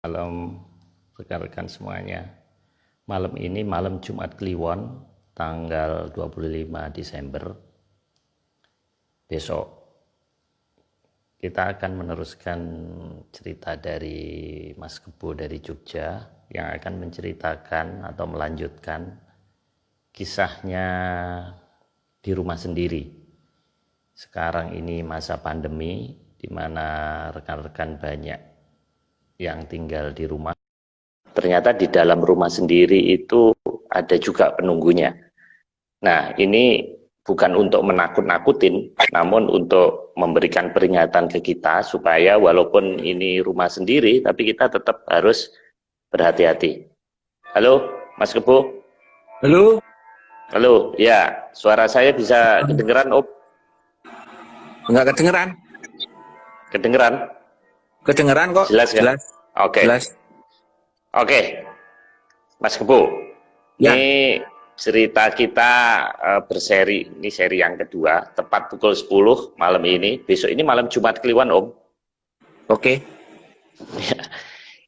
Malam rekan-rekan semuanya. Malam ini malam Jumat Kliwon tanggal 25 Desember. Besok kita akan meneruskan cerita dari Mas Kebo dari Jogja yang akan menceritakan atau melanjutkan kisahnya di rumah sendiri. Sekarang ini masa pandemi di mana rekan-rekan banyak yang tinggal di rumah. Ternyata di dalam rumah sendiri itu ada juga penunggunya. Nah, ini bukan untuk menakut-nakutin, namun untuk memberikan peringatan ke kita supaya walaupun ini rumah sendiri, tapi kita tetap harus berhati-hati. Halo, Mas Kebo. Halo, Halo, ya, suara saya bisa kedengeran, Om? nggak kedengeran? Kedengeran? Kedengeran kok, Jelas kan? jelas, Oke, jelas. oke, Mas Kebo. Ya, Ini cerita kita berseri, ini seri yang kedua, tepat pukul 10 malam ini. Besok ini malam Jumat Kliwon, Om. oke.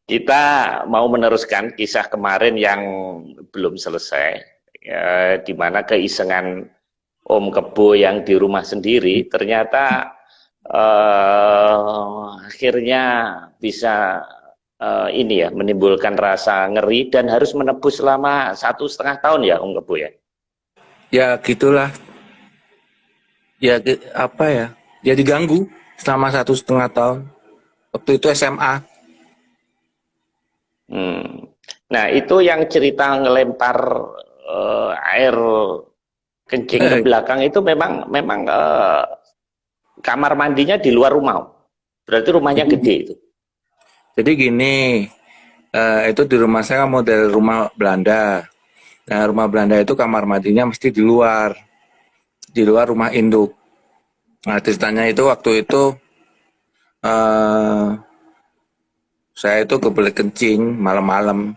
Kita mau meneruskan kisah kemarin yang belum selesai, di mana keisengan Om Kebo yang di rumah sendiri ternyata akhirnya bisa ini ya, menimbulkan rasa ngeri dan harus menebus selama 1,5 tahun ya, Om Kebo ya. Ya gitulah. Ya apa ya? Ya diganggu selama 1,5 tahun. Waktu itu SMA. Hmm. Nah, itu yang cerita ngelempar air kencing ke belakang itu memang kamar mandinya di luar rumah. Berarti rumahnya Jadi, gede itu. jadi gini, itu di rumah saya model rumah Belanda. Nah, rumah Belanda itu kamar mandinya mesti di luar rumah induk. Nah, ceritanya itu waktu itu eh, saya itu kebelet kencing malam-malam.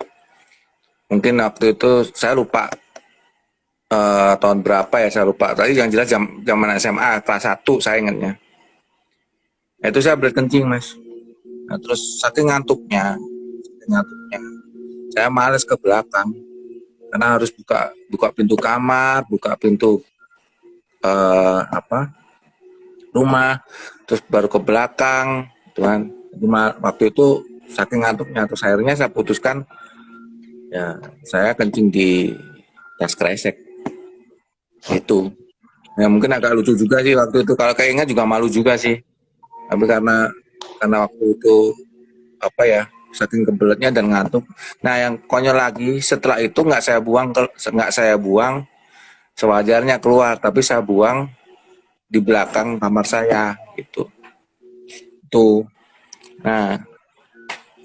Mungkin waktu itu saya lupa tahun berapa ya saya lupa. Tadi yang jelas zaman SMA kelas 1 saya ingatnya. Itu saya berkencing mas. Nah, terus saking ngantuknya, saya males ke belakang karena harus buka buka pintu kamar, buka pintu apa rumah, terus baru ke belakang, tuhan. Waktu itu saking ngantuknya, terus akhirnya saya putuskan ya saya kencing di tas kresek itu. Ya mungkin agak lucu juga sih waktu itu. Kalau keinget juga malu juga sih. Tapi karena waktu itu apa ya saking kebeletnya dan ngantuk. Nah yang konyol lagi setelah itu nggak saya buang sewajarnya keluar, tapi saya buang di belakang kamar saya gitu. Tuh. Nah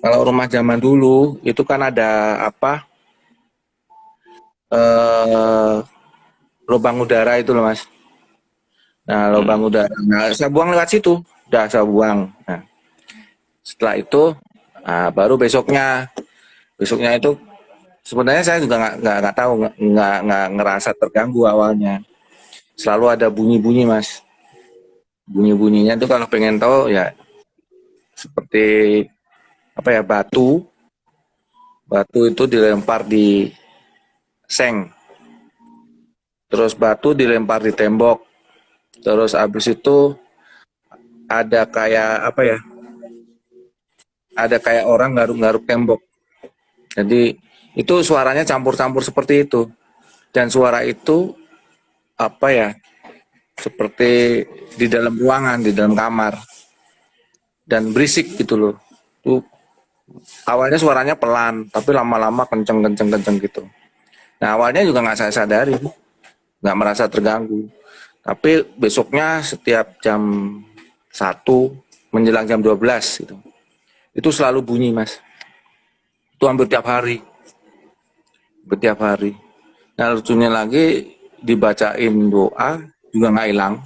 kalau rumah zaman dulu itu kan ada apa eh, lubang udara itu loh mas. Nah lubang Hmm. udara. Nah saya buang lewat situ. Udah saya buang. Nah setelah itu baru besoknya itu sebenarnya saya juga nggak tahu nggak ngerasa terganggu awalnya. Selalu ada bunyi-bunyi mas. Bunyi-bunyinya tuh kalau pengen tahu ya seperti apa ya batu itu dilempar di seng, terus batu dilempar di tembok, terus abis itu ada kayak orang garuk-garuk tembok. Jadi itu suaranya campur-campur seperti itu, dan suara itu apa ya seperti di dalam ruangan, di dalam kamar, dan berisik gitu loh. Tuh awalnya suaranya pelan, tapi lama-lama kenceng gitu. Nah awalnya juga nggak saya sadari, nggak merasa terganggu. Tapi besoknya setiap jam 1 menjelang jam 12 gitu, itu selalu bunyi mas. Itu hampir tiap hari. Nah lucunya lagi dibacain doa juga nggak hilang,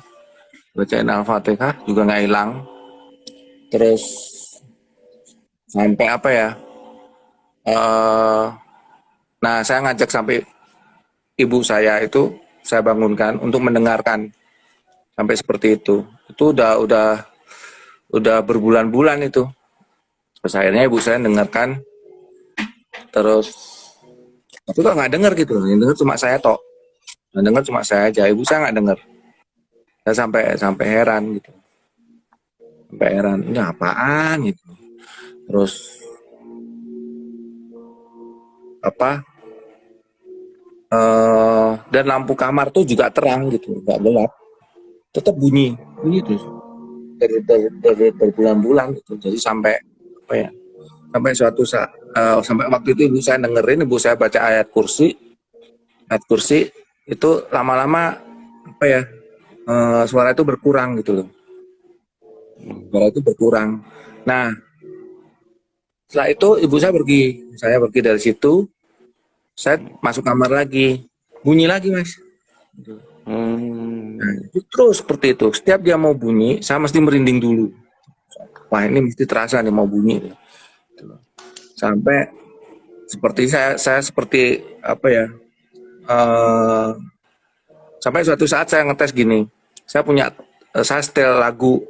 bacain Al-Fatihah juga nggak hilang. Terus sampai apa ya? eh nah saya ngajak sampai ibu saya itu saya bangunkan untuk mendengarkan sampai seperti itu. Itu udah berbulan-bulan itu. Terus akhirnya ibu saya dengarkan, terus tapi kok nggak dengar gitu, yang dengar cuma saya tok, yang dengar cuma saya aja, ibu saya nggak dengar. Saya sampai heran gitu, sampai heran ini apaan gitu. Terus apa? Dan lampu kamar tuh juga terang gitu, nggak gelap, tetap bunyi, bunyi terus dari berbulan-bulan gitu. Jadi sampai apa ya? Sampai suatu saat, sampai waktu itu ibu saya dengerin, ibu saya baca ayat kursi itu lama-lama apa ya? Suara itu berkurang gitu loh. Suara itu berkurang. Nah, setelah itu ibu saya pergi dari situ, saya masuk kamar lagi, bunyi lagi mas. Nah, itu terus seperti itu. Setiap dia mau bunyi, saya mesti merinding dulu. Wah ini mesti terasa nih mau bunyi. Sampai seperti saya seperti apa ya? eh Sampai suatu saat saya ngetes gini. Saya setel lagu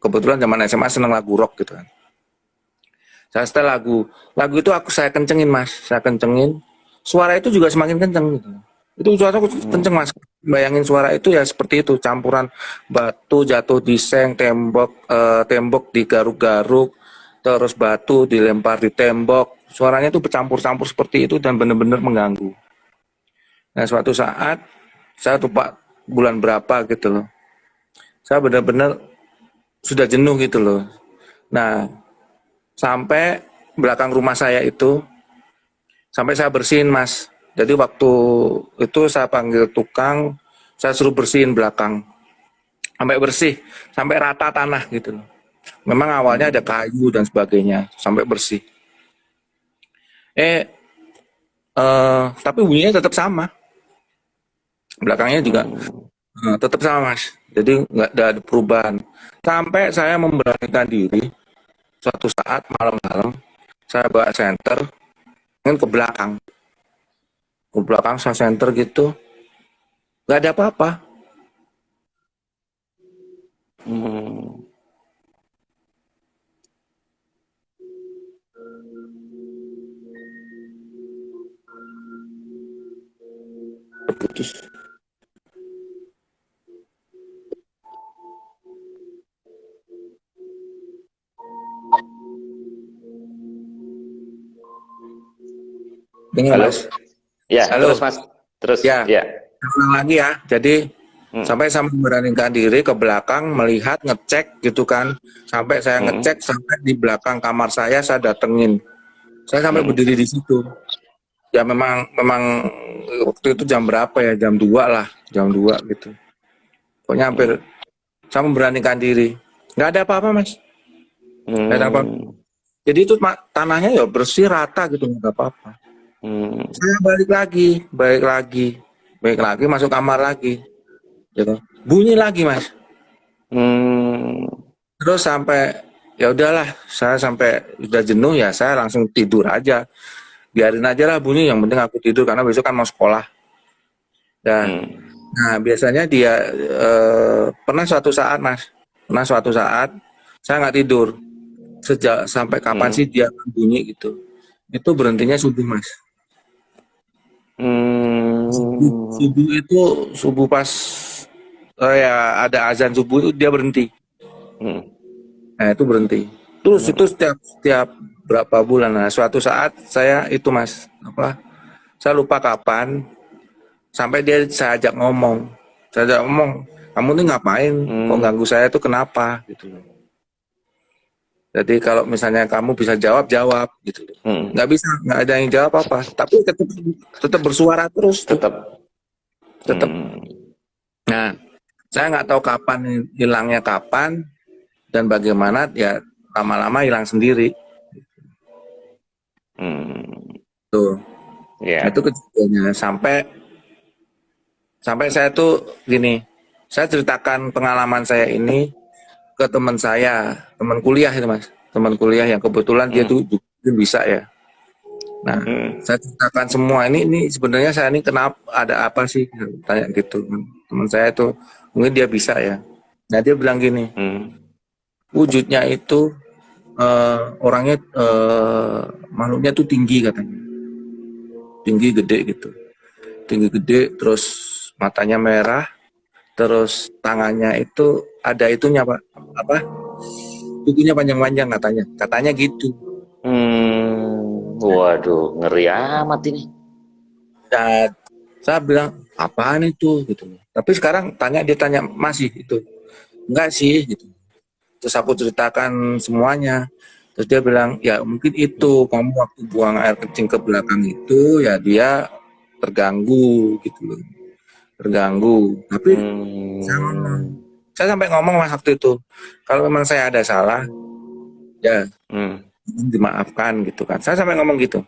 kebetulan zaman SMA seneng lagu rock gitu kan. Saya setel lagu itu saya kencengin mas, saya kencengin. Suara itu juga semakin kenceng gitu. Itu suara kenceng mas. Bayangin suara itu ya seperti itu, campuran batu jatuh di seng, tembok digaruk-garuk, terus batu dilempar di tembok. Suaranya itu bercampur-campur seperti itu dan benar-benar mengganggu. Nah suatu saat saya lupa bulan berapa gitu loh. Saya benar-benar sudah jenuh gitu loh. Nah sampai belakang rumah saya itu, sampai saya bersihin mas. Jadi waktu itu saya panggil tukang, saya suruh bersihin belakang. Sampai bersih, sampai rata tanah gitu loh. Memang awalnya ada kayu dan sebagainya, sampai bersih. Tapi bunyinya tetap sama. Belakangnya juga tetap sama mas. Jadi nggak ada perubahan. Sampai saya memberanikan diri, suatu saat malam-malam, saya bawa senter, ingin ke belakang saya senter gitu, nggak ada apa-apa. Terputus. Dengar Halo? mas? Ya, Halo. terus Mas. Terus, Ya, ya. ulang lagi ya. Jadi sampai saya memberanikan diri ke belakang melihat, ngecek gitu kan. Sampai saya ngecek sampai di belakang kamar saya datengin. Saya sampai berdiri di situ. Ya memang waktu itu jam berapa ya? Jam 2 lah, jam 2 gitu. Pokoknya hampir saya memberanikan diri. Nggak ada apa-apa mas. Nggak ada apa. Jadi itu tanahnya ya bersih rata gitu, nggak ada apa-apa. Saya balik lagi masuk kamar lagi, gitu. Bunyi lagi mas. Terus sampai ya udahlah, saya sampai udah jenuh ya saya langsung tidur aja. Biarin aja lah bunyi, yang penting aku tidur karena besok kan mau sekolah. Dan nah biasanya dia pernah suatu saat mas, saya nggak tidur sejak sampai kapan sih dia bunyi gitu. Itu berhentinya subuh mas. Subuh itu subuh pas ya ada azan subuh itu dia berhenti. Nah itu berhenti. Terus itu setiap berapa bulan. Nah suatu saat saya itu mas saya lupa kapan sampai saya ajak ngomong. Kamu nih ngapain? Kok ganggu saya itu kenapa? Gitu. Jadi kalau misalnya kamu bisa jawab gitu. Nggak bisa, nggak ada yang jawab apa. Tapi tetap bersuara terus. Tetap. Nah, saya nggak tahu kapan hilangnya kapan dan bagaimana ya lama-lama hilang sendiri. Tuh. Ya. Itu kejadiannya sampai saya tuh gini. Saya ceritakan pengalaman saya ini ke teman saya, teman kuliah itu mas, teman kuliah yang kebetulan dia tuh bisa ya. Nah, saya ceritakan semua ini sebenarnya saya ini kenapa, ada apa sih, tanya gitu. Teman saya itu mungkin dia bisa ya. Nah dia bilang gini, wujudnya itu orangnya makhluknya tuh tinggi katanya, tinggi gede gitu, tinggi gede, terus matanya merah, terus tangannya itu ada itunya pak, apa, kukunya panjang-panjang katanya, katanya gitu. Waduh, ngeri amat ini. Dan saya bilang apaan itu gitu. Tapi sekarang dia tanya masih itu, enggak sih gitu. Terus aku ceritakan semuanya. Terus dia bilang, ya mungkin itu kamu waktu buang air kencing ke belakang itu ya dia terganggu gitu loh. Terganggu. Tapi saya ngomong, Hmm, saya sampai ngomong mas waktu itu, kalau memang saya ada salah, ya hmm, dimaafkan gitu kan. Saya sampai ngomong gitu.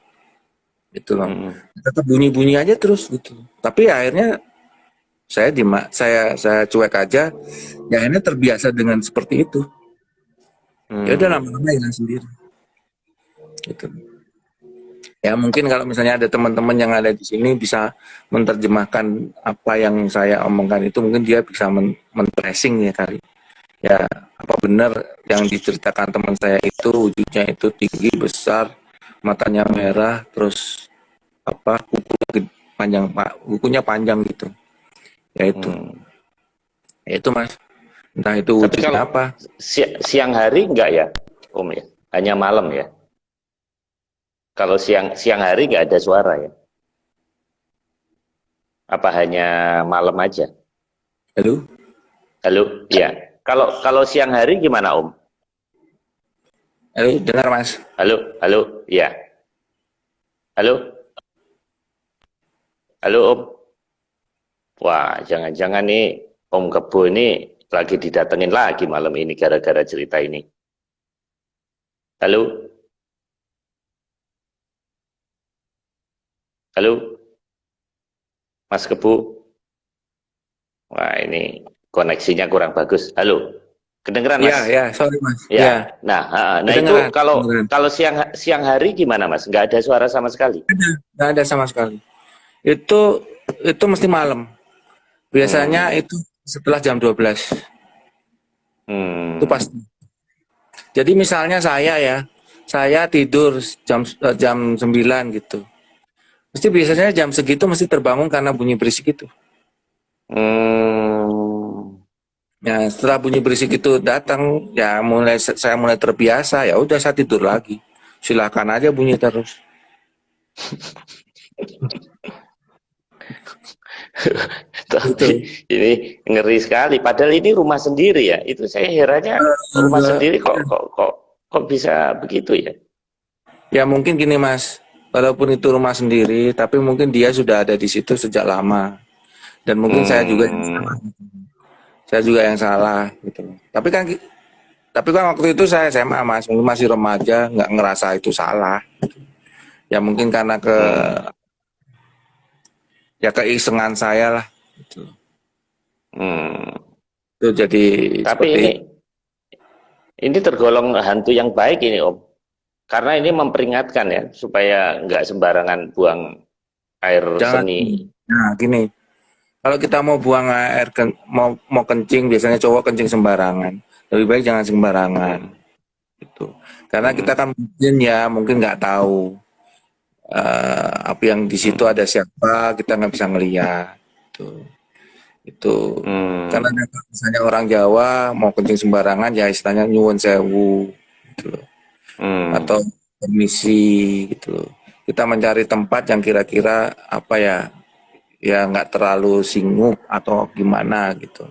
Gitu loh. hmm, Tetap bunyi-bunyi aja terus gitu. Tapi ya, akhirnya saya cuek aja. Ya akhirnya terbiasa dengan seperti itu. Ya udah hmm. lama-lama hilang sendiri. Gitu. Ya mungkin kalau misalnya ada teman-teman yang ada di sini bisa menerjemahkan apa yang saya omongkan itu, mungkin dia bisa men-tracing ya kali. Ya apa benar yang diceritakan teman saya itu wujudnya itu tinggi besar, matanya merah, terus apa panjang pak, kukunya panjang gitu. Ya itu, Hmm. ya itu mas. Entah itu Tapi wujudnya kalau apa. siang hari enggak ya, Om ya? Hanya malam ya? Kalau siang siang hari nggak ada suara ya? Apa hanya malam aja? Halo, Halo, iya. Kalau kalau siang hari gimana Om? halo, dengar mas. Halo, halo, iya. Halo, halo Om. Wah, jangan-jangan nih Om Kebo ini lagi didatengin lagi malam ini gara-gara cerita ini. Halo, halo, Mas Kebo. Wah, ini koneksinya kurang bagus. Halo, kedengeran Ya, Mas? ya, sorry mas. Ya, Ya. Nah itu kedengeran, kalau kedengeran. kalau siang hari gimana Mas? Nggak ada suara sama sekali. Nggak ada sama sekali. Itu mesti malam. Biasanya Hmm. itu setelah jam 12. Itu Hmm. pasti. Jadi misalnya saya tidur jam 9 gitu. Mesti biasanya jam segitu mesti terbangun karena bunyi berisik itu. Hmm. Ya, setelah bunyi berisik itu datang, ya saya mulai terbiasa, ya udah saya tidur lagi. Silakan aja bunyi terus. Tapi Gitu. ini ngeri sekali. Padahal ini rumah sendiri ya. Itu saya herannya rumah Eh, sendiri kok bisa begitu ya. Ya mungkin gini Mas, walaupun itu rumah sendiri, tapi mungkin dia sudah ada di situ sejak lama. Dan mungkin Hmm. saya juga yang salah gitu. Tapi kan waktu itu saya SMA Mas, mungkin masih remaja, nggak ngerasa itu salah. Ya mungkin karena Hmm. ya keisengan saya lah. Gitu. Hmm. Itu jadi Tapi seperti itu. ini tergolong hantu yang baik ini Om. Karena ini memperingatkan ya supaya nggak sembarangan buang air Jangan, seni. nah gini, kalau kita mau buang air, mau kencing, biasanya cowok kencing sembarangan. Lebih baik jangan sembarangan. Hmm. Gitu. Karena kita Hmm. kan mungkin nggak tahu apa yang di situ Hmm. ada siapa, kita nggak bisa ngelihat. Itu, itu. Karena Hmm. misalnya orang Jawa mau kencing sembarangan, ya istilahnya nyuwun sewu, gitu loh. Atau Hmm. permisi, gitu loh. Kita mencari tempat yang kira-kira apa ya nggak terlalu singgup atau gimana gitu.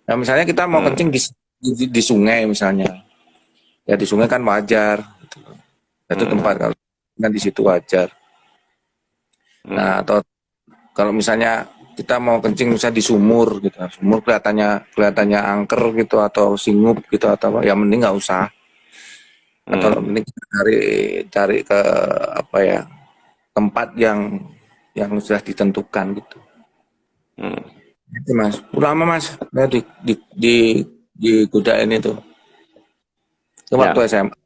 Nah misalnya kita mau kencing Hmm. di sungai misalnya, ya di sungai kan wajar, gitu loh. Itu tempat Hmm. kalau kan di situ wajar. Nah, Hmm. atau kalau misalnya kita mau kencing misalnya di sumur gitu, sumur kelihatannya angker gitu atau singup gitu atau apa, ya mending nggak usah. Atau Hmm. mending kita cari cari ke apa ya tempat yang sudah ditentukan gitu. Hmm. Itu mas, ulama mas, nah, digodain itu waktu Nah, SMA.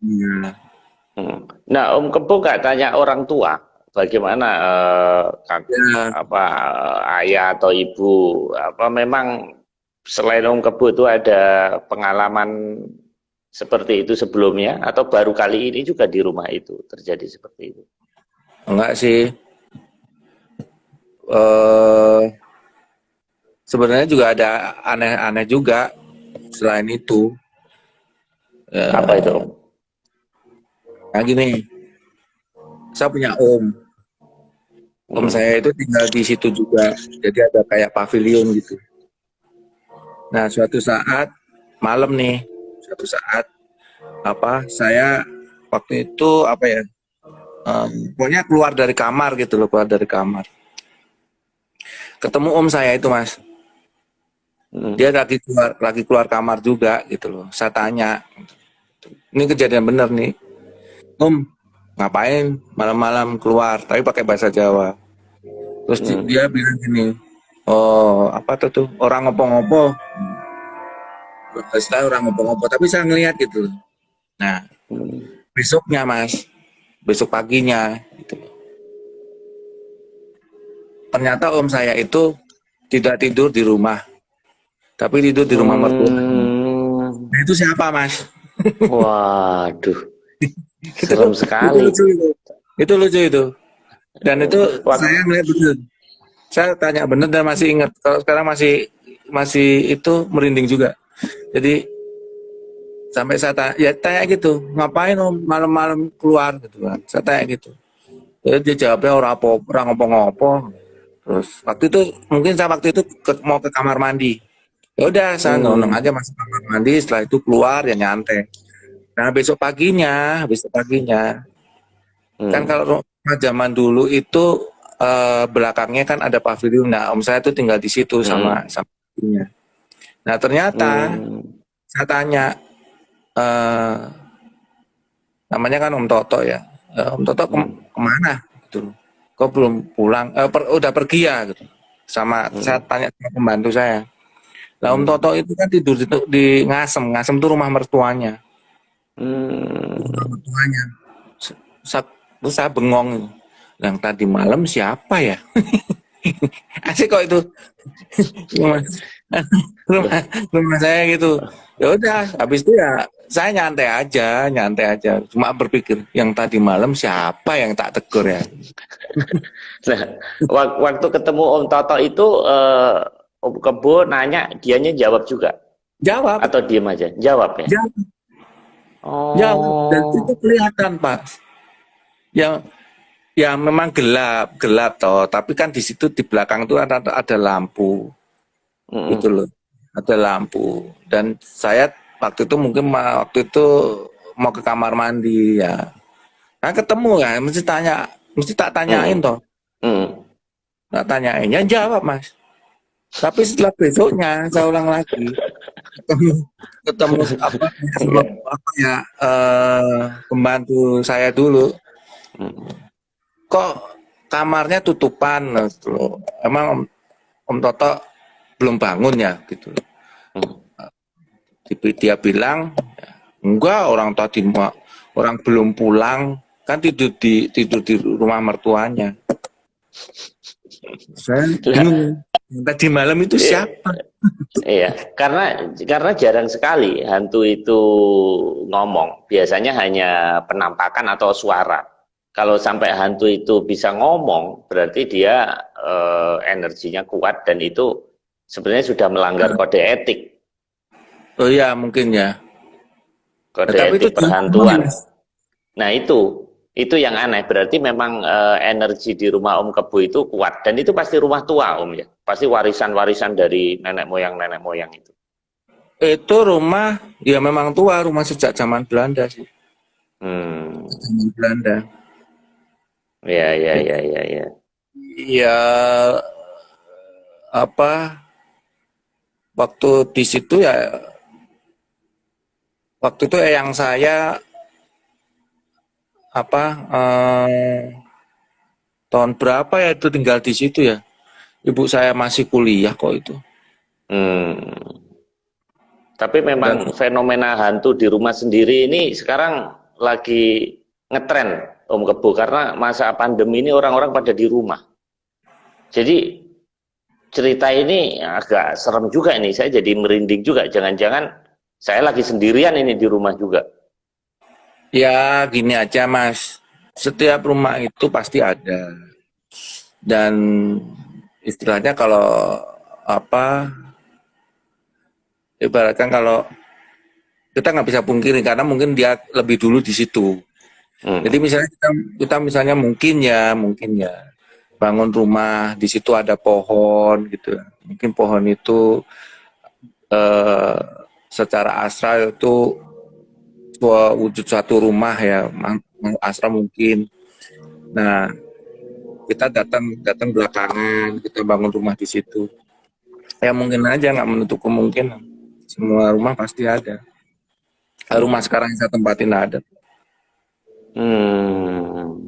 nah Om Kebo gak tanya orang tua bagaimana Ya, apa ayah atau ibu apa memang selain Om Kebo itu ada pengalaman seperti itu sebelumnya atau baru kali ini juga di rumah itu terjadi seperti itu? Enggak sih. eh Sebenarnya juga ada aneh-aneh juga selain itu. Apa itu, Om? Nah gini, saya punya om. Om Hmm. saya itu tinggal di situ juga. Jadi ada kayak pavilion gitu. Nah, suatu saat malam nih, suatu saat saya waktu itu pokoknya keluar dari kamar gitu loh, keluar dari kamar. Ketemu om saya itu, Mas. Hmm. Dia lagi keluar kamar juga gitu loh. Saya tanya, ini kejadian bener nih. Om, ngapain malam-malam keluar? Tapi pakai bahasa Jawa. Terus Hmm. dia bilang gini, oh apa tuh orang ngopo-ngopo. Setelah orang ngopo-ngopo, tapi saya ngeliat gitu loh. Nah, Hmm. besoknya Mas, besok paginya, gitu. Ternyata om saya itu tidak tidur di rumah, tapi tidur di rumah mertuanya. Hmm. Nah, itu siapa Mas? Waduh, itu serem itu sekali. lucu itu. Itu lucu itu. Dan itu Wak- saya ngeliat bener. Saya tanya bener dan masih ingat. Kalau sekarang masih masih itu merinding juga. Jadi sampai saya tanya gitu, ngapain om malam-malam keluar gitu kan? Saya tanya gitu. Jadi dia jawabnya orang ngopo-ngopo. Terus waktu itu mungkin saya waktu itu mau ke kamar mandi. Ya udah saya nonong Hmm. aja masuk kamar mandi. Setelah itu keluar ya nyantai. Nah besok paginya kan Hmm. kalau rumah zaman dulu itu belakangnya kan ada pavilion. Nah om saya tuh tinggal di situ sama Hmm. sama ibunya. Nah ternyata Hmm. saya tanya eh, namanya kan Om Toto ya. Om Toto Hmm. kemana? Gitu. Kok belum pulang? Udah pergi ya? Gitu. Saya Hmm. tanya sama pembantu saya. Lah Om Hmm. Toto itu kan tidur di Ngasem. Ngasem itu rumah mertuanya. Rumah Hmm. mertuanya. Terus saya bengong. Yang tadi malam siapa ya? Asik kok itu rumah rumah, rumah saya gitu. Ya udah, habis itu ya saya nyantai aja. Cuma berpikir yang tadi malam siapa yang tak tegur ya? Nah, waktu ketemu Om Toto itu Om Kebo nanya, dianya jawab juga Jawab, atau diem aja? Jawab ya. jawab, jawab. Dan itu Oh. kelihatan Pak. Yang ya memang gelap, gelap toh. Tapi kan di situ di belakang itu ada lampu, gitu Mm-mm. loh. Ada lampu. Dan saya waktu itu mungkin waktu itu mau ke kamar mandi ya. Nah ketemu ya, mesti tak tanyain Mm-mm. toh. Mm-mm. Tak tanyain, ya jawab Mas. Tapi setelah besoknya saya ulang lagi, ketemu ketemu sama Enggak. pembantu saya dulu. Mm-mm. Kok kamarnya tutupan gitu loh. Emang Om Toto belum bangun ya gitu loh. Mm. Dia bilang enggak, orang belum pulang kan tidur di rumah mertuanya. Saya Lah, bingung. Tadi malam itu iya, siapa? iya. Karena jarang sekali hantu itu ngomong. Biasanya hanya penampakan atau suara. Kalau sampai hantu itu bisa ngomong, berarti dia energinya kuat dan itu sebenarnya sudah melanggar kode etik, Oh iya mungkin ya. Nah, kode tapi itu etik jauh perhantuan. Mas. Nah itu yang aneh. Berarti memang energi di rumah Om Kebo itu kuat dan itu pasti rumah tua Om ya. Pasti warisan-warisan dari nenek moyang itu. Itu rumah ya memang tua, rumah sejak zaman Belanda sih. Hmm, Zaman Belanda. ya ya Jadi ya ya ya. ya apa waktu di situ ya waktu itu yang saya apa tahun berapa ya itu tinggal di situ ya. Ibu saya masih kuliah kok itu. Hmm. Tapi Dan memang fenomena hantu di rumah sendiri ini sekarang lagi ngetren Om Kebo karena masa pandemi ini orang-orang pada di rumah. Jadi cerita ini agak serem juga ini. Saya jadi merinding juga. Jangan-jangan Saya lagi sendirian ini di rumah juga. Ya gini aja Mas, setiap rumah itu pasti ada. Dan istilahnya kalau apa, ibaratkan kalau kita nggak bisa pungkiri karena mungkin dia lebih dulu di situ. Jadi Hmm. misalnya kita misalnya mungkin ya bangun rumah di situ ada pohon gitu. Mungkin pohon itu eh, secara astral itu wujud suatu rumah ya, astral mungkin. Nah, kita datang datang belakangan, kita bangun rumah di situ. Ya mungkin aja nggak menutup kemungkinan. Semua rumah pasti ada. Rumah Hmm. sekarang yang saya tempatin ada. Hmm.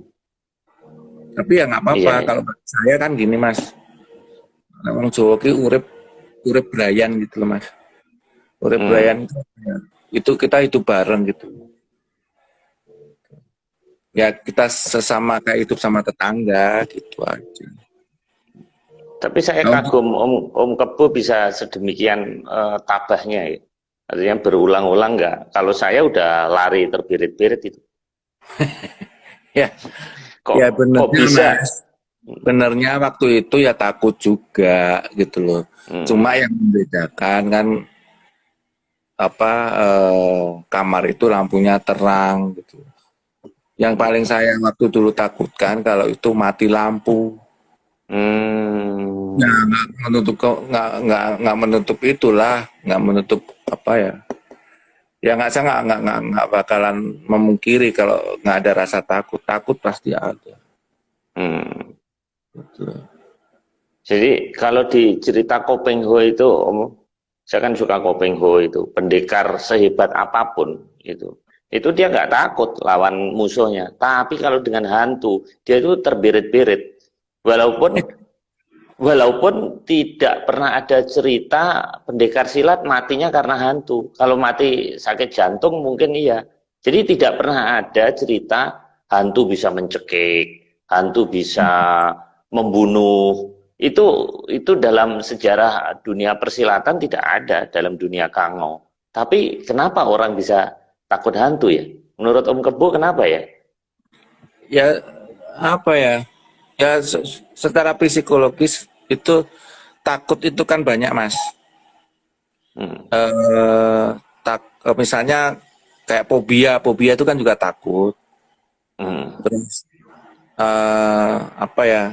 Tapi ya nggak apa-apa. Iya, iya. Kalau bagi saya kan gini mas, orang Jawa ki urip urip Brayan gitu loh mas. Urip Hmm. Brayan itu kita hidup bareng gitu. Ya kita sesama kayak hidup sama tetangga gitu aja. Tapi saya Nah, untuk kagum Om Kebo bisa sedemikian tabahnya ya. Artinya berulang-ulang nggak? Kalau saya udah lari terbirit-birit itu. ya Kok ya kok benernya bisa? mas, benernya waktu itu ya takut juga gitu loh. Cuma Hmm. yang membedakan kan apa kamar itu lampunya terang gitu. Yang paling Hmm. saya waktu dulu takutkan kalau itu mati lampu. Ya Hmm. nggak menutup nggak menutup itulah, nggak menutup apa ya. Ya nggak saya nggak bakalan memungkiri kalau nggak ada rasa takut. Takut pasti ada. Hmm. Gitu. Jadi kalau di cerita Kopeng Ho itu, Om, saya kan suka Kopeng Ho itu, pendekar sehebat apapun itu dia nggak takut lawan musuhnya. Tapi kalau dengan hantu, dia itu terbirit-birit. Walaupun walaupun tidak pernah ada cerita pendekar silat matinya karena hantu. Kalau mati sakit jantung mungkin iya. Jadi tidak pernah ada cerita hantu bisa mencekik, hantu bisa membunuh. Itu dalam sejarah dunia persilatan tidak ada dalam dunia Kango. Tapi kenapa orang bisa takut hantu ya? Menurut Om Kebo kenapa ya? Ya apa ya? Ya secara psikologis itu takut itu kan banyak mas. Hmm. Eh, misalnya kayak fobia itu kan juga takut. Hmm. Terus apa ya?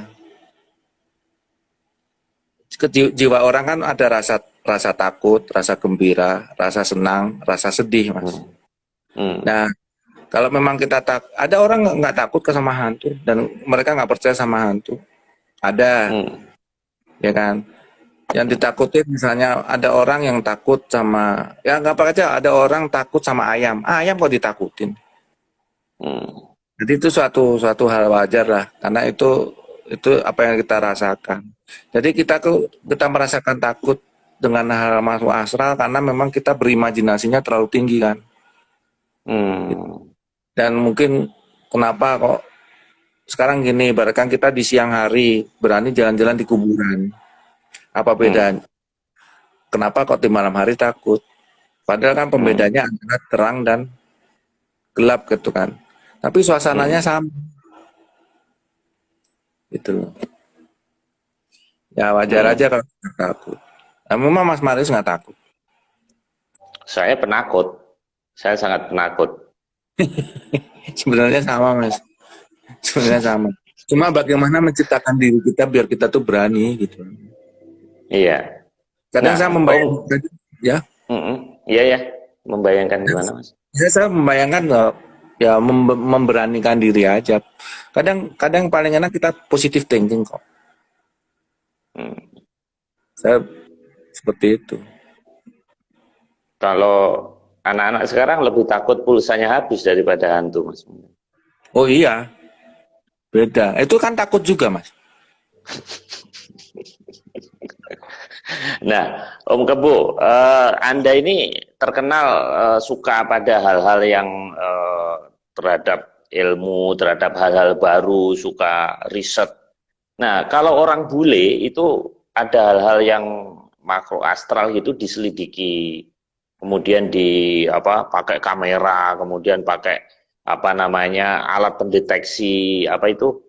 Jiwa orang kan ada rasa rasa takut, rasa gembira, rasa senang, rasa sedih, Mas. Hmm. Hmm. Nah, kalau memang kita ada orang nggak takut ke sama hantu dan mereka nggak percaya sama hantu. Ada, Hmm. ya kan? Yang ditakutin misalnya ada orang yang takut sama ya nggak apa aja ada orang takut sama ayam. Ayam kok ditakutin? Hmm. Jadi itu suatu suatu hal wajar lah karena itu apa yang kita rasakan. Jadi kita merasakan takut dengan hal masuk astral karena memang kita berimajinasinya terlalu tinggi kan. Hmm. Dan mungkin kenapa kok sekarang gini, ibaratkan kita di siang hari berani jalan-jalan di kuburan. Apa Hmm. bedanya? Kenapa kok di malam hari takut? Padahal kan Hmm. pembedanya antara terang dan gelap gitu kan. Tapi suasananya Hmm. sama gitu loh. Ya wajar aja Hmm. kalau kita takut. Nah, memang Mas Marius nggak takut. Saya penakut. Saya sangat penakut. Sebenarnya sama Mas. Sebenarnya sama. Cuma bagaimana menciptakan diri kita biar kita tuh berani gitu. Iya. Kadang Nah, saya Om, membayangkan ya, iya ya, membayangkan gimana, Mas? saya membayangkan ya memberanikan diri aja. Kadang kadang paling enak kita positive thinking kok. Hmm. Saya seperti itu. Kalau anak-anak sekarang lebih takut pulsanya habis daripada hantu, Mas. Oh iya, beda. Itu kan takut juga, Mas. Nah, Om Kebo, Anda ini terkenal suka pada hal-hal yang terhadap ilmu, terhadap hal-hal baru, suka riset. Nah, kalau orang bule itu ada hal-hal yang makro astral gitu diselidiki kemudian di apa pakai kamera, kemudian pakai apa namanya alat pendeteksi apa itu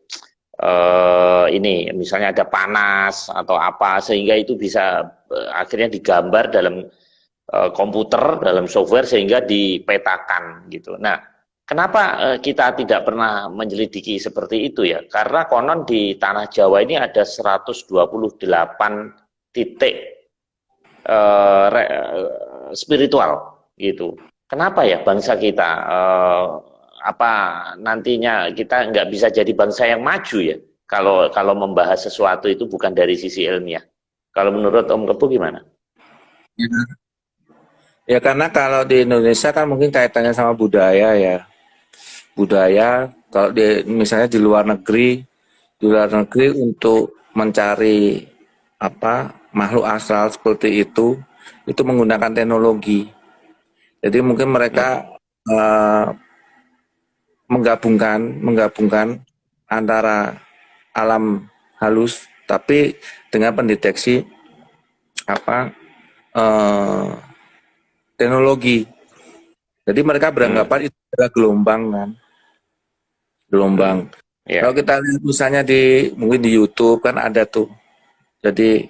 ini misalnya ada panas atau apa sehingga itu bisa akhirnya digambar dalam komputer dalam software sehingga dipetakan gitu. Nah, kenapa kita tidak pernah menyelidiki seperti itu ya? Karena konon di tanah Jawa ini ada 128 titik spiritual gitu. Kenapa ya bangsa kita apa nantinya kita nggak bisa jadi bangsa yang maju ya? Kalau membahas sesuatu itu bukan dari sisi ilmiah. Kalau menurut Om Kepu gimana? Ya karena kalau di Indonesia kan mungkin kaitannya sama budaya ya. Budaya kalau di misalnya di luar negeri untuk mencari apa makhluk astral seperti itu menggunakan teknologi. Jadi mungkin mereka eh, menggabungkan antara alam halus tapi dengan pendeteksi apa eh, teknologi. Jadi mereka beranggapan itu adalah gelombang kan, gelombang. Ya. Kalau kita lihat misalnya mungkin di YouTube kan ada tuh. Jadi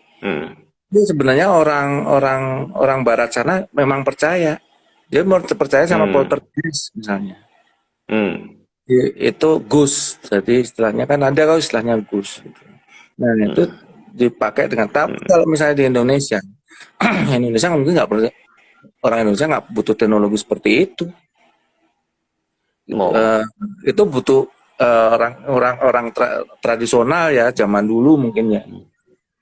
ini sebenarnya orang Barat sana memang percaya. Dia percaya sama poltergeist misalnya. Itu ghost. Jadi istilahnya kan ada kalau istilahnya ghost. Gitu. Nah itu dipakai dengan tapi kalau misalnya di Indonesia, Indonesia mungkin nggak perlu orang Indonesia nggak butuh teknologi seperti itu. Itu butuh orang tradisional ya zaman dulu mungkin ya.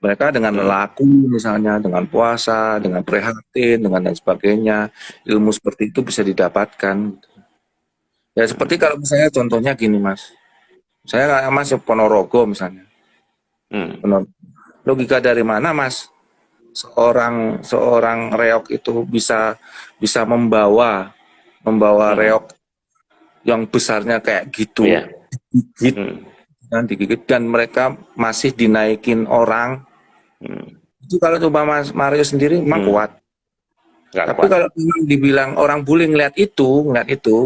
Mereka dengan lelaku misalnya, dengan puasa, dengan prihatin, dengan lain sebagainya, ilmu seperti itu bisa didapatkan. Ya seperti kalau misalnya contohnya gini mas, saya kayak mas Ponorogo misalnya, logika dari mana mas seorang reok itu bisa membawa reok yang besarnya kayak gitu, digigit dan mereka masih dinaikin orang. Itu kalau coba Mas Mario sendiri memang kuat. Tapi kalau dibilang orang bule ngeliat itu,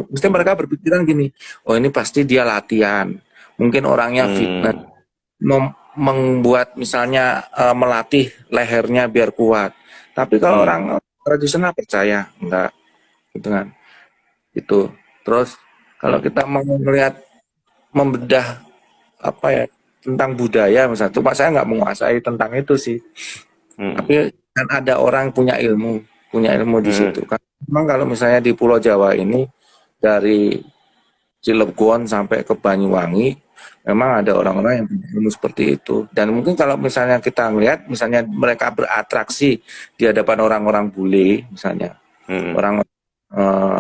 mesti mereka berpikiran gini, oh ini pasti dia latihan. Mungkin orangnya fitness, membuat misalnya melatih lehernya biar kuat. Tapi kalau orang tradisional percaya, enggak, gitu kan. Itu. Terus kalau kita mau melihat membedah apa ya tentang budaya misalnya, cuma saya nggak menguasai tentang itu sih. Tapi kan ada orang punya ilmu di situ kan. Memang kalau misalnya di Pulau Jawa ini dari Cilegon sampai ke Banyuwangi, memang ada orang-orang yang punya ilmu seperti itu. Dan mungkin kalau misalnya kita melihat, misalnya mereka beratraksi di hadapan orang-orang bule, misalnya orang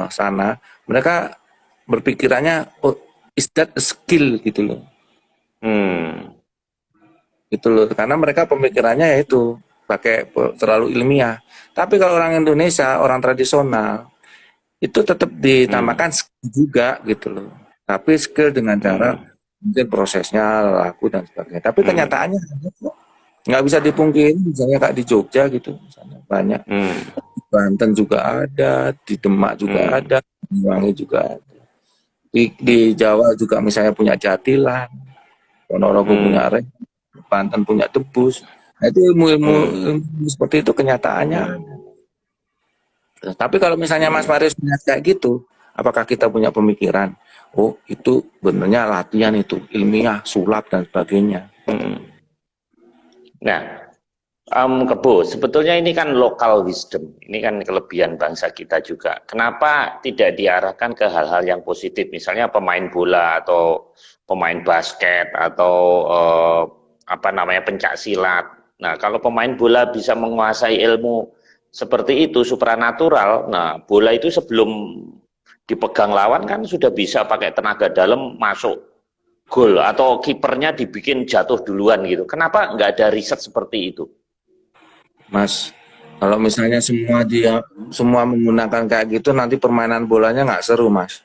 sana, mereka berpikirannya, oh, is that a skill gitu loh. Gitu loh, karena mereka pemikirannya yaitu pakai terlalu ilmiah. Tapi kalau orang Indonesia, orang tradisional, itu tetap ditamakan skill juga gitu loh. Tapi skill dengan cara mungkin prosesnya laku dan sebagainya. Tapi kenyataannya nggak bisa dipungkiri, misalnya kayak di Jogja gitu, misalnya banyak. Di Banten juga ada, di Demak juga ada, di Wangi juga ada. Di Jawa juga misalnya punya Jatilan, Ponorogo punya Rek, Banten punya Debus. Nah, itu ilmu seperti itu kenyataannya. Tapi kalau misalnya Mas Marius melihat kayak gitu, apakah kita punya pemikiran, oh itu benernya latihan itu, ilmiah, sulap dan sebagainya. Nah, Kebo, sebetulnya ini kan local wisdom, ini kan kelebihan bangsa kita juga. Kenapa tidak diarahkan ke hal-hal yang positif, misalnya pemain bola atau pemain basket atau apa namanya pencak silat. Nah, kalau pemain bola bisa menguasai ilmu seperti itu supranatural, nah bola itu sebelum dipegang lawan kan sudah bisa pakai tenaga dalam masuk gol atau kipernya dibikin jatuh duluan gitu. Kenapa nggak ada riset seperti itu? Mas, kalau misalnya semua menggunakan kayak gitu, nanti permainan bolanya nggak seru, Mas.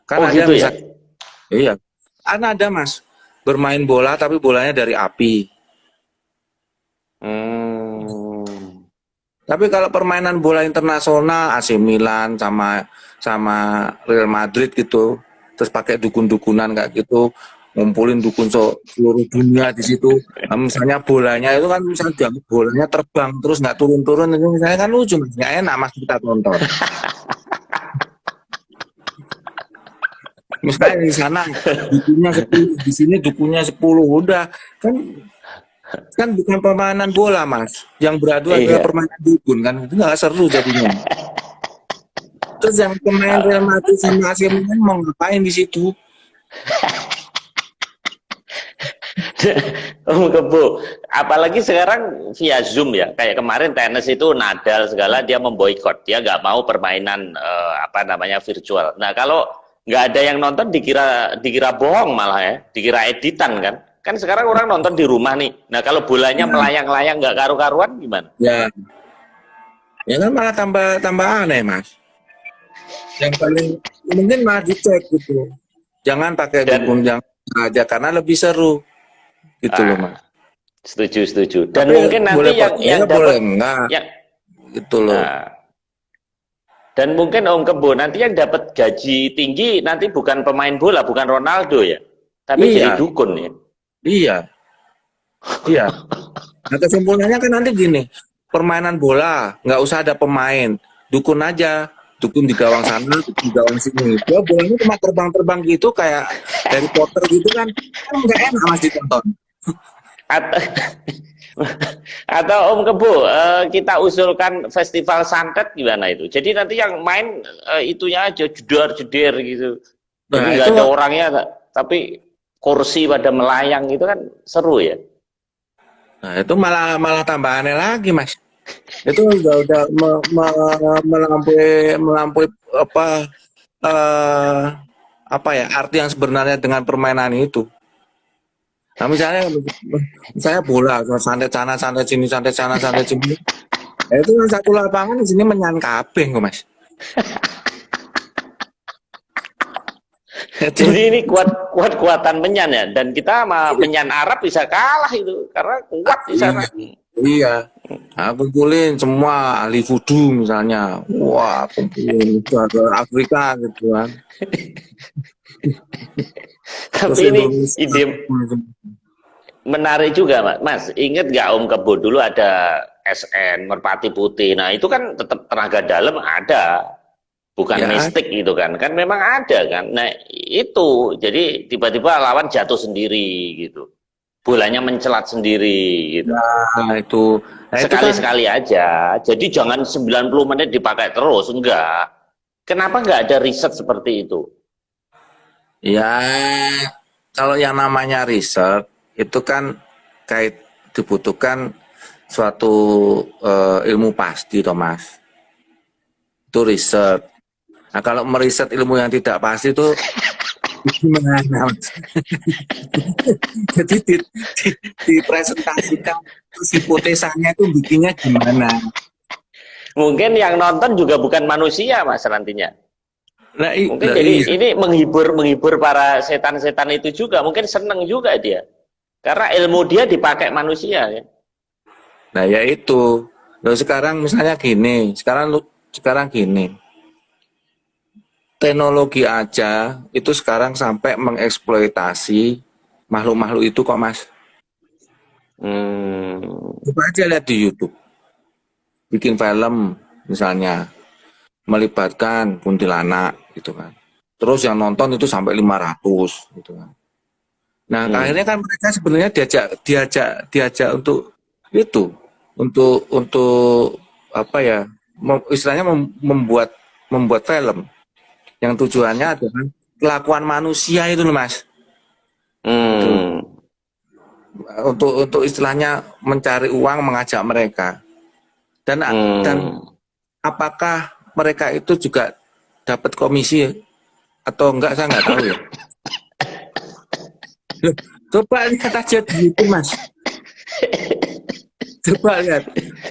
Kan Oh ada gitu ya? misalnya, iya, kan ada Mas, bermain bola tapi bolanya dari api. Tapi kalau permainan bola internasional AC Milan sama sama Real Madrid gitu, terus pakai dukun-dukunan kayak gitu, ngumpulin dukun seluruh dunia di situ. Nah, misalnya bolanya itu kan misalnya bolanya terbang terus nggak turun-turun itu misalnya kan lucu, Mas. Nggak enak Mas kita tonton. Misalnya di sana dukunnya 10, di sini dukunnya 10, udah kan kan bukan permainan bola Mas. Yang beradu adalah Iya. permainan dukun kan, itu nggak seru jadinya. Terus yang pemain Real Madrid sama AC Milan mau ngapain di situ? Om Kebo, apalagi sekarang via Zoom ya, kayak kemarin tenis itu Nadal segala dia memboikot, dia nggak mau permainan apa namanya virtual. Nah kalau nggak ada yang nonton dikira bohong malah ya, dikira editan kan? Kan sekarang orang nonton di rumah nih. Nah kalau bolanya Ya, melayang-layang nggak karu-karuan gimana? ya, ya kan malah tambah tambah aneh Mas. Yang paling mungkin malah dicek gitu. Jangan pakai Dan dukun yang aja karena lebih seru gitu loh ah, Mas. setuju setuju. Dan Tapi mungkin boleh nanti yang percaya boleh dapat enggak yang gitu loh. ah, dan mungkin Om Kebo nanti yang dapat gaji tinggi nanti bukan pemain bola, bukan Ronaldo ya, tapi jadi Iya, dukun ya. iya, iya. Nah kesimpulannya kan nanti gini, permainan bola nggak usah ada pemain, dukun aja, dukun di gawang sana, dukun di gawang sini. Ya bolanya cuma terbang-terbang gitu kayak Harry Potter gitu kan nggak enak Mas ditonton. Atau, atau Om Kebo, kita usulkan festival santet gimana itu? Jadi nanti yang main itunya aja jedar-jeder gitu. Jadi Nah nggak itu, ada orangnya, tapi kursi pada melayang itu kan seru ya. nah itu malah malah tambah aneh lagi Mas. Itu udah melampaui melampaui apa eh, apa ya arti yang sebenarnya dengan permainan itu. Nah misalnya bola, santet sana, santet sini. Ya itu kan satu lapangan di sini menyan kabeh kok Mas. Itu Jadi ini kuatan menyan ya, dan kita sama menyan Arab bisa kalah itu karena kuat di sana. iya, iya. Nah, kumpulin semua ahli vudu misalnya. Wah, kumpulin ke Afrika gitu kan. Terus Tapi ini Indonesia. ide menarik juga, Mas. Mas, inget nggak Om Kebo dulu ada SN Merpati Putih. Nah, itu kan tetap tenaga dalam ada, bukan Ya, mistik itu kan. Kan memang ada kan. Nah, itu jadi tiba-tiba lawan jatuh sendiri gitu. Bolanya mencelat sendiri gitu. nah itu. Nah itu kan Sekali-sekali aja. Jadi jangan 90 menit dipakai terus, enggak. Kenapa nggak ada riset seperti itu? ya kalau yang namanya riset itu kan kait dibutuhkan suatu ilmu pasti, Thomas. Itu riset. Nah, kalau meriset ilmu yang tidak pasti itu gimana, Mas? Jadi dipresentasikan terus hipotesanya itu bikinnya gimana? Mungkin yang nonton juga bukan manusia, Mas, nantinya. Nah, Mungkin nah jadi iya. ini menghibur para setan-setan itu juga. Mungkin seneng juga dia. Karena ilmu dia dipakai manusia ya. Nah, ya itu. Lalu sekarang misalnya gini, sekarang gini. Teknologi aja itu sekarang sampai mengeksploitasi makhluk-makhluk itu kok Mas. Hmm, Coba aja lihat di YouTube. Bikin film misalnya melibatkan kuntilanak gitu kan. Terus yang nonton itu sampai 500 gitu kan. Nah, akhirnya hmm, kan mereka sebenarnya diajak untuk itu, untuk apa ya? Istilahnya membuat film yang tujuannya adalah kelakuan manusia itu loh, Mas. Itu hmm, untuk istilahnya mencari uang mengajak mereka. Dan hmm. apakah mereka itu juga dapat komisi atau enggak saya nggak tahu ya. Loh, coba lihat aja di YouTube, Mas. Coba lihat.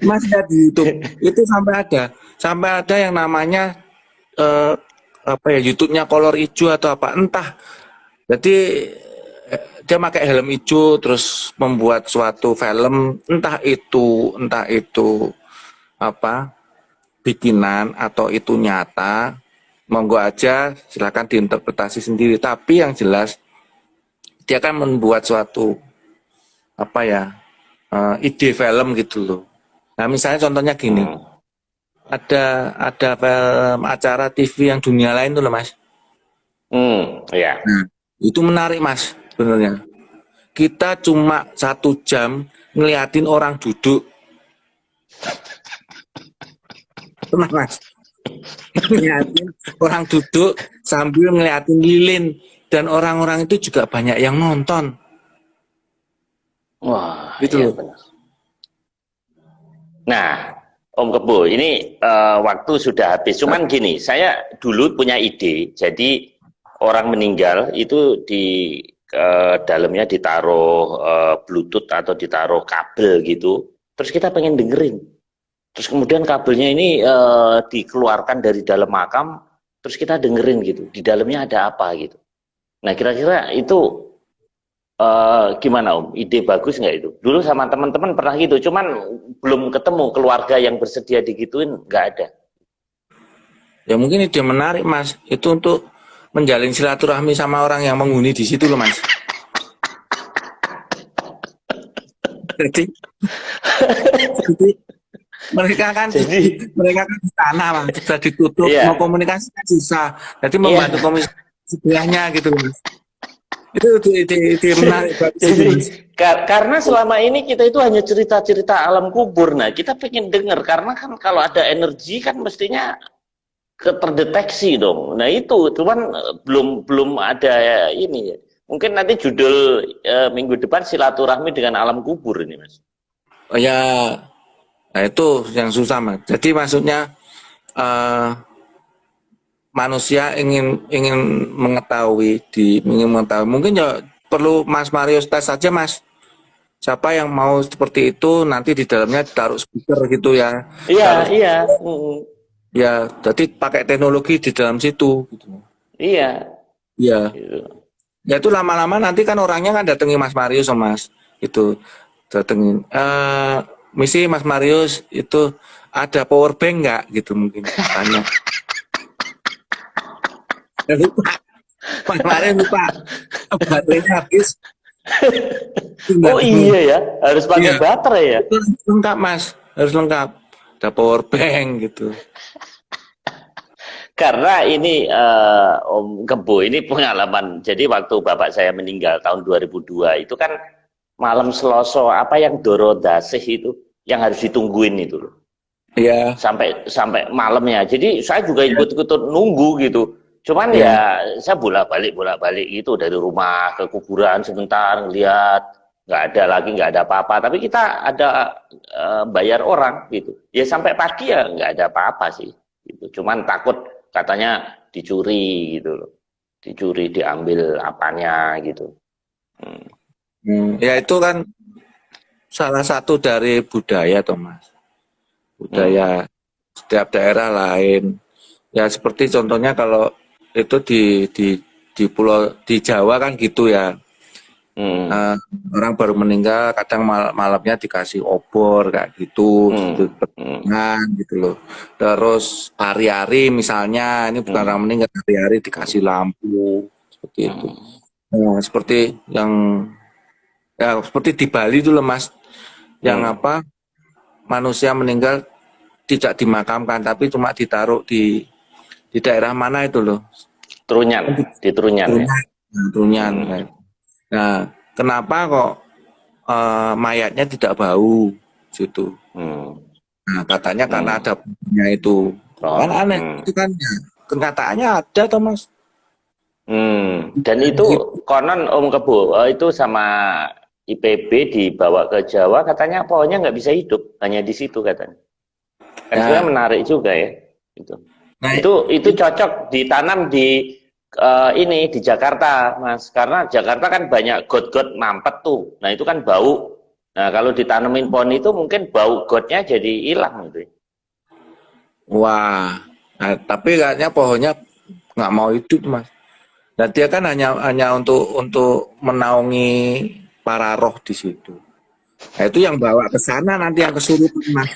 Mas lihat di YouTube. Itu sampai ada yang namanya eh, apa ya YouTube-nya kolor hijau atau apa entah. Jadi dia pakai helm hijau terus membuat suatu film entah itu apa bikinan atau itu nyata, monggo aja silakan diinterpretasi sendiri. Tapi yang jelas dia kan membuat suatu apa ya ide film gitu loh. Nah misalnya contohnya gini, Hmm. ada film acara TV yang dunia lain tuh loh Mas. Ya. Nah itu menarik Mas sebenarnya. Kita cuma 1 jam ngeliatin orang duduk, tenang Mas. Ngeliatin orang duduk sambil ngeliatin lilin dan orang-orang itu juga banyak yang nonton Wah, gitu iya loh. benar. Nah, Om Kebo, ini waktu sudah habis. Cuman gini, saya dulu punya ide. Jadi orang meninggal itu di dalamnya ditaruh Bluetooth atau ditaruh kabel gitu. Terus kita pengen dengerin. Terus kemudian kabelnya ini dikeluarkan dari dalam makam. Terus kita dengerin gitu. Di dalamnya ada apa gitu. Nah, kira-kira itu gimana Om? Ide bagus nggak itu? Dulu sama teman-teman pernah gitu, cuman belum ketemu keluarga yang bersedia digituin, nggak ada. Ya mungkin ide menarik Mas. Itu untuk menjalin silaturahmi sama orang yang menghuni di situ loh Mas. Jadi, jadi Jadi, mereka kan di tanah Mas, sudah ditutup, mau iya, komunikasi kan susah. Jadi membantu iya. komunikasi sebelahnya gitu Mas. Itu ide menarik bagus itu Jadi, Mas. karena selama ini kita itu hanya cerita-cerita alam kubur. Nah, kita pengen dengar karena kan kalau ada energi kan mestinya terdeteksi dong. Nah, itu cuman belum belum ada ini ya. Mungkin nanti judul minggu depan silaturahmi dengan alam kubur ini, Mas. Oh ya, nah itu yang susah Mas. Jadi maksudnya eh, manusia ingin mengetahui mungkin ya perlu Mas Mario tes saja Mas. Siapa yang mau seperti itu nanti di dalamnya taruh speaker gitu ya. Iya, Taruh iya. ya, jadi pakai teknologi di dalam situ gitu. Iya, Iya. gitu. Ya itu lama-lama nanti kan orangnya kan datangi Mas Marius sama Mas itu datengin misi Mas Marius itu ada power bank nggak gitu mungkin tanya. Ya, lupa Mas Marius lupa baterainya habis nggak Oh tahu. iya ya, harus pakai Iya baterai ya. itu harus lengkap Mas, harus lengkap ada power bank gitu. Karena ini Om Kebo ini pengalaman. Jadi waktu bapak saya meninggal tahun 2002 itu kan malam Selasa apa yang Doro Dasih itu yang harus ditungguin itu loh. Iya Sampai sampai malamnya. Jadi saya juga iya ikut-ikut nunggu gitu. Cuman iya ya saya bolak-balik gitu dari rumah ke kuburan sebentar ngeliat nggak ada lagi nggak ada apa-apa. Tapi kita ada bayar orang gitu. Ya sampai pagi ya nggak ada apa-apa sih. Gitu. Cuman takut katanya dicuri gitu loh. Dicuri diambil apanya gitu. Hmm. Ya itu kan salah satu dari budaya Thomas, Hmm. budaya setiap daerah lain. Ya seperti contohnya kalau itu di pulau di Jawa kan gitu ya. Hmm. Eh, orang baru meninggal kadang malamnya dikasih obor kayak gitu, gitu Hmm. Hmm. gitu loh. Terus hari-hari misalnya ini bukan orang Hmm. meninggal hari-hari dikasih lampu seperti itu. Hmm. Nah, seperti yang ya seperti di Bali itu loh Mas, yang Hmm. apa manusia meninggal tidak dimakamkan tapi cuma ditaruh di daerah mana itu loh. Trunyan, di Trunyan ya. Trunyan. Nah, Trunyan. Hmm. Nah, kenapa kok mayatnya tidak bau situ? Hmm. Nah, katanya karena Hmm. ada baunya itu. Kan Oh. aneh, Hmm. itu kan ya, kenyataannya ada Thomas. Dan itu konon Om Kebo itu sama IPB dibawa ke Jawa katanya pohonnya nggak bisa hidup hanya di situ katanya. Kan sebenarnya Ya, menarik juga ya. Itu. nah Itu cocok ditanam di ini di Jakarta, Mas. Karena Jakarta kan banyak got-got mampet tuh. Nah, itu kan bau. Nah, kalau ditanemin pohon itu mungkin bau gotnya jadi hilang gitu. wah, nah, tapi kayaknya pohonnya nggak mau hidup Mas. Dan dia kan hanya untuk menaungi para roh di situ. Nah, itu yang bawa ke sana nanti yang kesurupan Mas.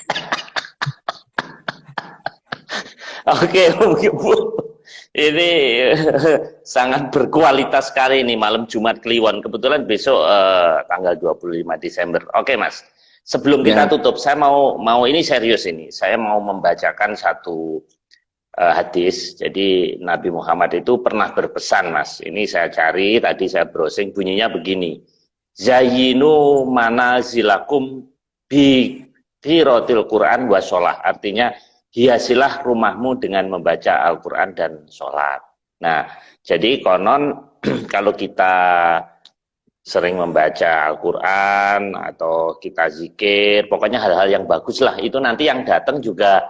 Oke, Bu. Ini sangat berkualitas sekali ini malam Jumat Kliwon. Kebetulan besok tanggal 25 Desember. Oke, Mas. Sebelum kita Ya. tutup, saya mau ini serius ini. Saya mau membacakan satu hadis. Jadi Nabi Muhammad itu pernah berpesan, Mas. Ini saya cari, tadi saya browsing, bunyinya begini. Zayyinu manazilakum bi qiraatil Quran wa sholah. Artinya hiasilah rumahmu dengan membaca Al-Quran dan sholat. Nah, jadi konon kalau kita sering membaca Al-Quran atau kita zikir, pokoknya hal-hal yang bagus lah, itu nanti yang datang juga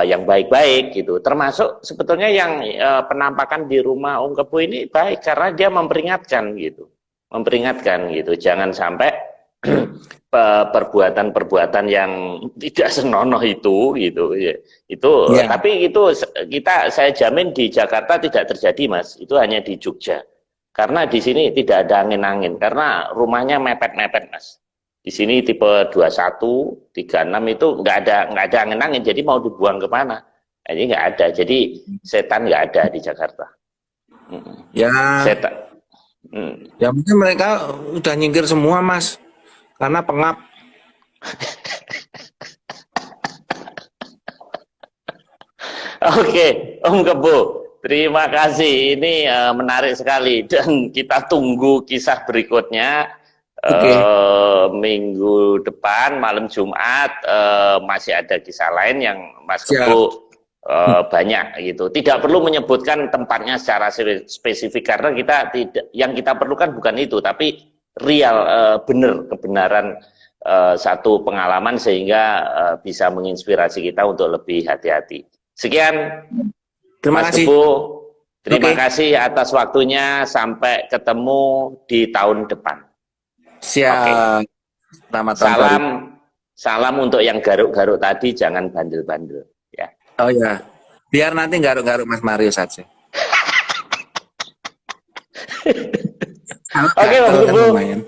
yang baik-baik gitu. Termasuk sebetulnya yang penampakan di rumah Om Kebu ini baik karena dia memperingatkan gitu. Memperingatkan gitu. Jangan sampai perbuatan-perbuatan yang tidak senonoh itu gitu ya. Itu Ya. tapi itu saya jamin di Jakarta tidak terjadi, Mas. Itu hanya di Jogja. Karena di sini tidak ada angin-angin karena rumahnya mepet-mepet, Mas. Di sini tipe 21, 36 itu nggak ada angin-angin, jadi mau dibuang kemana? Ini nggak ada. Jadi setan nggak ada di Jakarta. Ya. Setan. Ya mungkin mereka udah nyingkir semua, Mas. Karena pengap. Oke, Om Kebo, terima kasih. Ini menarik sekali dan kita tunggu kisah berikutnya Oke. minggu depan malam Jumat masih ada kisah lain yang Mas Siap. Kebo banyak gitu. Tidak perlu menyebutkan tempatnya secara spesifik karena kita tidak. Yang kita perlukan bukan itu, tapi real kebenaran satu pengalaman sehingga bisa menginspirasi kita untuk lebih hati-hati. Sekian, Terima Mas kasih. Kebo. Terima Oke. kasih atas waktunya. Sampai ketemu di tahun depan. Siap. Oke. Selamat tahun baru. Salam untuk yang garuk-garuk tadi, jangan bandel-bandel. Ya. Oh ya. Biar nanti garuk-garuk Mas Mario saja. Oke, Mas Gatel kan Kebo. lumayan.